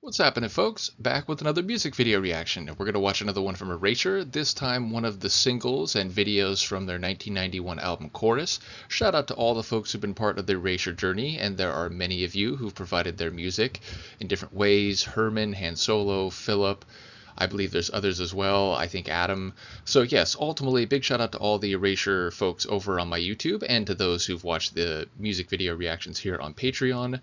What's happening, folks? Back with another music video reaction. We're going to watch another one from Erasure, this time one of the singles and videos from their 1991 album Chorus. Shout out to all the folks who've been part of the Erasure journey, and there are many of you who've provided their music in different ways. Herman, Han Solo, Philip, I believe there's others as well, I think Adam. So yes, ultimately, big shout out to all the Erasure folks over on my YouTube, and to those who've watched the music video reactions here on Patreon.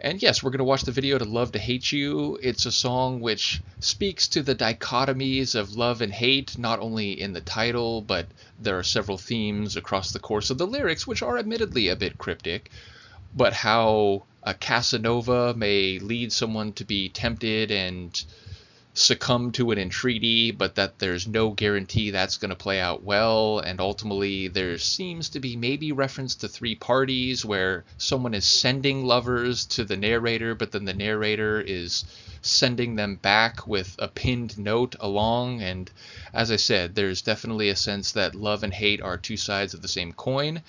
And yes, we're going to watch the video to Love to Hate You. It's a song which speaks to the dichotomies of love and hate, not only in the title, but there are several themes across the course of the lyrics, which are admittedly a bit cryptic, but how a Casanova may lead someone to be tempted and succumb to an entreaty, but that there's no guarantee that's going to play out well, and ultimately there seems to be maybe reference to three parties where someone is sending lovers to the narrator, but then the narrator is sending them back with a pinned note along. And as I said, there's definitely a sense that love and hate are two sides of the same coin.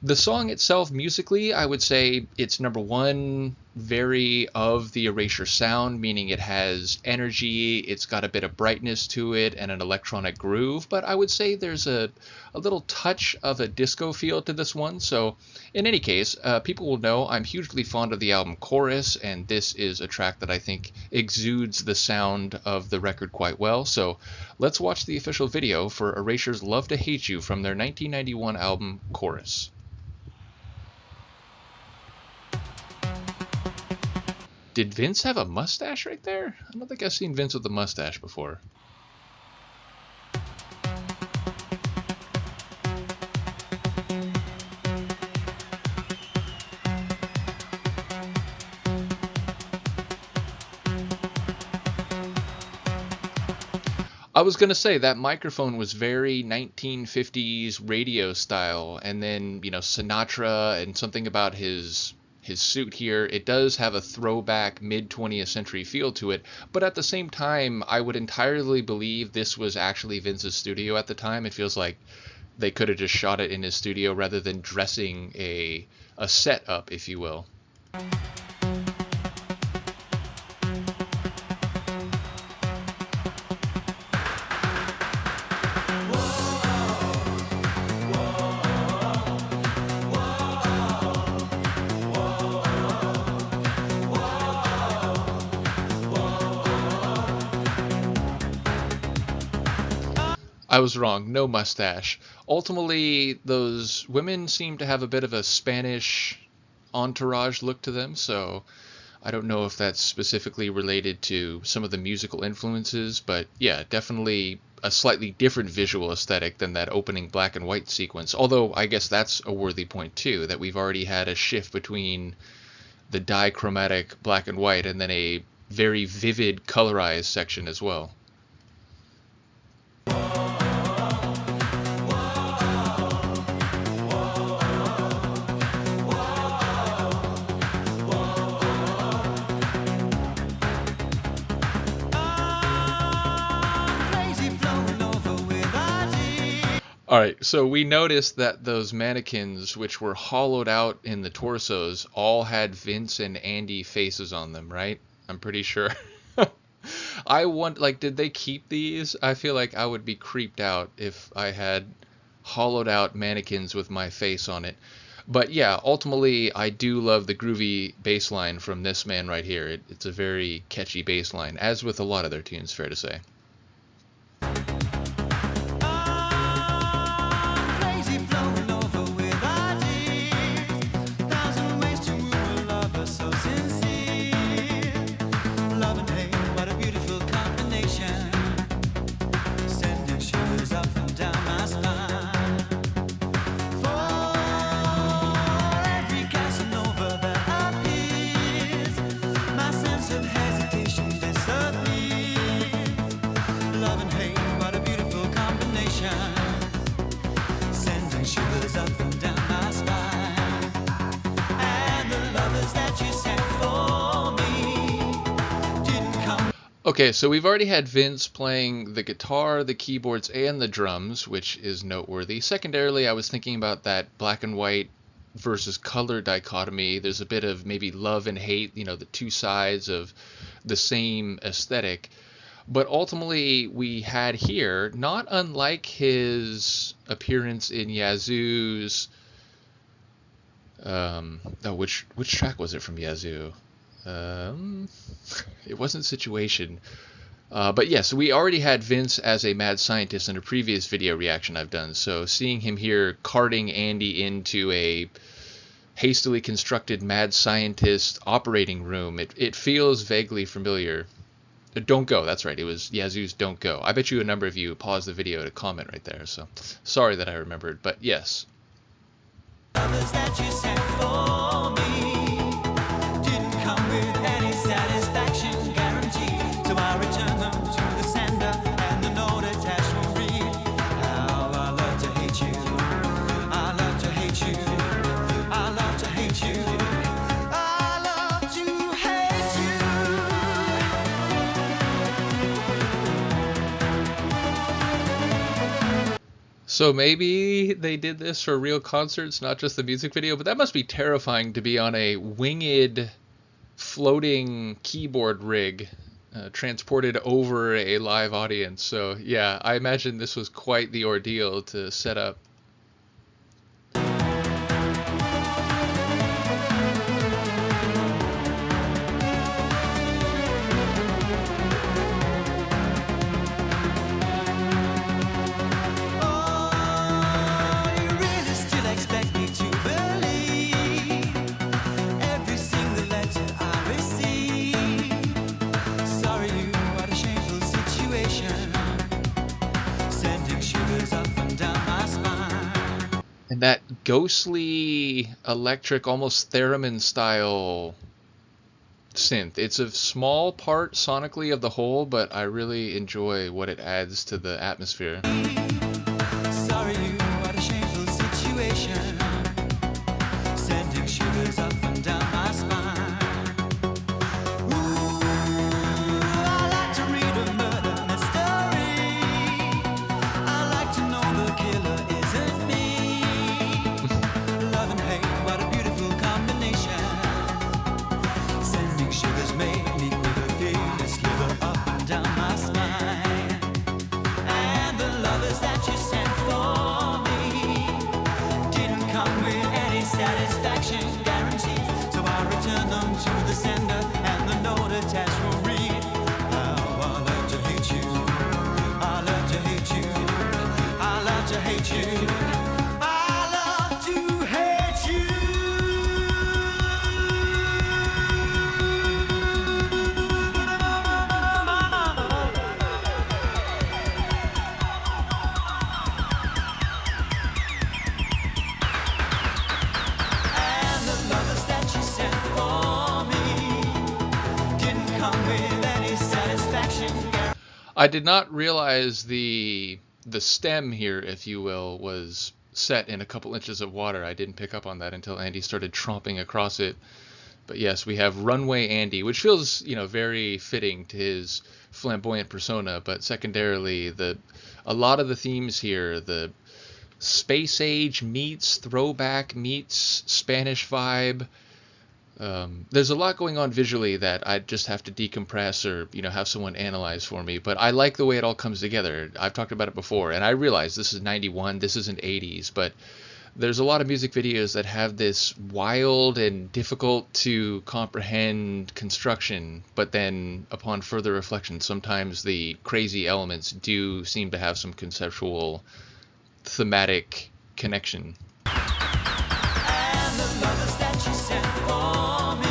The song itself, musically, I would say it's number one, very of the Erasure sound, meaning it has energy, it's got a bit of brightness to it, and an electronic groove, but I would say there's a little touch of a disco feel to this one. So in any case, people will know I'm hugely fond of the album Chorus, and this is a track that I think exudes the sound of the record quite well. So let's watch the official video for Erasure's Love to Hate You from their 1991 album Chorus. Did Vince have a mustache right there? I don't think I've seen Vince with a mustache before. I was going to say that microphone was very 1950s radio style, and then, Sinatra and something about his suit here, it does have a throwback mid-20th century feel to it, but at the same time, I would entirely believe this was actually Vince's studio at the time. It feels like they could have just shot it in his studio rather than dressing a set up, if you will. I was wrong, no mustache. Ultimately, those women seem to have a bit of a Spanish entourage look to them, so I don't know if that's specifically related to some of the musical influences, but yeah, definitely a slightly different visual aesthetic than that opening black and white sequence, although I guess that's a worthy point too, that we've already had a shift between the dichromatic black and white and then a very vivid colorized section as well. Alright, so we noticed that those mannequins, which were hollowed out in the torsos, all had Vince and Andy faces on them, right? I'm pretty sure. I want, did they keep these? I feel like I would be creeped out if I had hollowed out mannequins with my face on it. But yeah, ultimately, I do love the groovy bass line from this man right here. It's a very catchy bass line, as with a lot of their tunes, fair to say. Okay, so we've already had Vince playing the guitar, the keyboards, and the drums, which is noteworthy. Secondarily, I was thinking about that black and white versus color dichotomy. There's a bit of maybe love and hate, you know, the two sides of the same aesthetic. But ultimately, we had here, not unlike his appearance in Yazoo's. Oh, which track was it from Yazoo? It wasn't Situation. But yes, we already had Vince as a mad scientist in a previous video reaction I've done. So seeing him here carting Andy into a hastily constructed mad scientist operating room, it feels vaguely familiar. Don't Go, that's right. It was Yazoo's Don't Go. I bet you a number of you paused the video to comment right there. So sorry that I remembered, but yes. Others that you sent for me didn't come with any satisfaction guarantee, so I returned them to the sender, and the note attached will read, how I love to hate you, I love to hate you, I love to hate you, I love to hate you. So maybe they did this for real concerts, not just the music video, but that must be terrifying to be on a winged, floating keyboard rig transported over a live audience. So yeah, I imagine this was quite the ordeal to set up. And that ghostly, electric, almost theremin style synth. It's a small part sonically of the whole, but I really enjoy what it adds to the atmosphere. Sorry, what a shameful situation. Sending shivers up and down my spine. Ooh, I like to read a murder mystery. I like to know the killer isn't me. Love and hate, what a beautiful combination. Sending shivers make me quiver, feel a slither up and down my spine. And the lovers that you sent for me didn't come with any satisfaction guarantee, so I returned them to the sender, and the note attached will read, how I love to hate you, I love to hate you, I love to hate you, I love to hate you. And the lovers that you sent for me didn't come with any satisfaction. I did not realize the stem here, if you will, was set in a couple inches of water. I didn't pick up on that until Andy started tromping across it. But yes, we have Runway Andy, which feels, you know, very fitting to his flamboyant persona. But secondarily, a lot of the themes here, the space age meets throwback meets Spanish vibe. There's a lot going on visually that I just have to decompress or, you know, have someone analyze for me. But I like the way it all comes together. I've talked about it before, and I realize this is 91, this isn't 80s, but there's a lot of music videos that have this wild and difficult to comprehend construction, but then upon further reflection, sometimes the crazy elements do seem to have some conceptual, thematic connection. And the lovers that you sent for me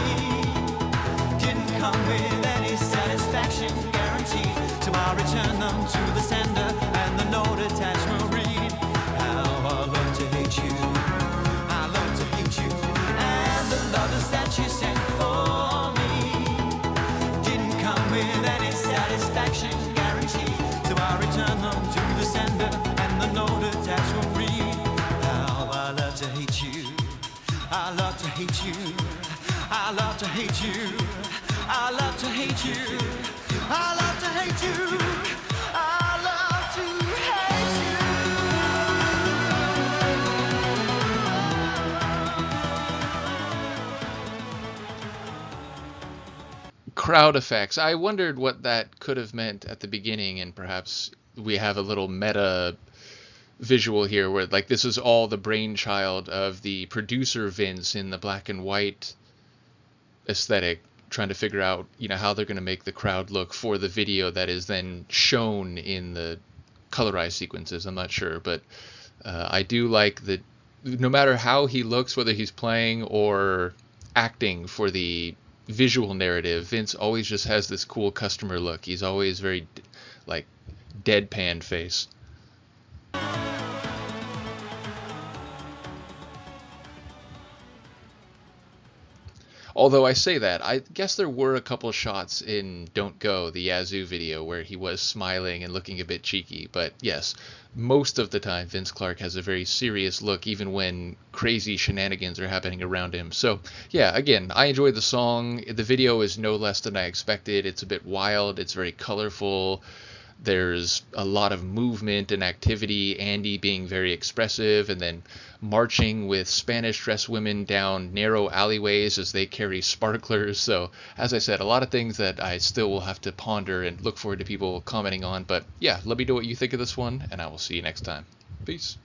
didn't come with any satisfaction guarantee, so I returned them to the sender, and the note attached will read, how I love to hate you, I love to hate you. And the lovers that you sent for me didn't come with any satisfaction guarantee, so I returned them to the sender, and the note attached will read, how I love to hate you, I love to hate you, I love to hate you, I love to hate you, I love to hate you, I love to hate you. crowd effects. I wondered what that could have meant at the beginning, and perhaps we have a little meta visual here where like this is all the brainchild of the producer Vince in the black and white aesthetic, trying to figure out, how they're going to make the crowd look for the video that is then shown in the colorized sequences. I'm not sure, but I do like that no matter how he looks, whether he's playing or acting for the visual narrative, Vince always just has this cool customer look. He's always very like deadpan face. Although I say that, I guess there were a couple shots in Don't Go, the Yazoo video, where he was smiling and looking a bit cheeky. But yes, most of the time Vince Clarke has a very serious look, even when crazy shenanigans are happening around him. So yeah, again, I enjoyed the song. The video is no less than I expected. It's a bit wild. It's very colorful. There's a lot of movement and activity, Andy being very expressive, and then marching with Spanish dress women down narrow alleyways as they carry sparklers. So, as I said, a lot of things that I still will have to ponder and look forward to people commenting on. But yeah, let me know what you think of this one, and I will see you next time. Peace.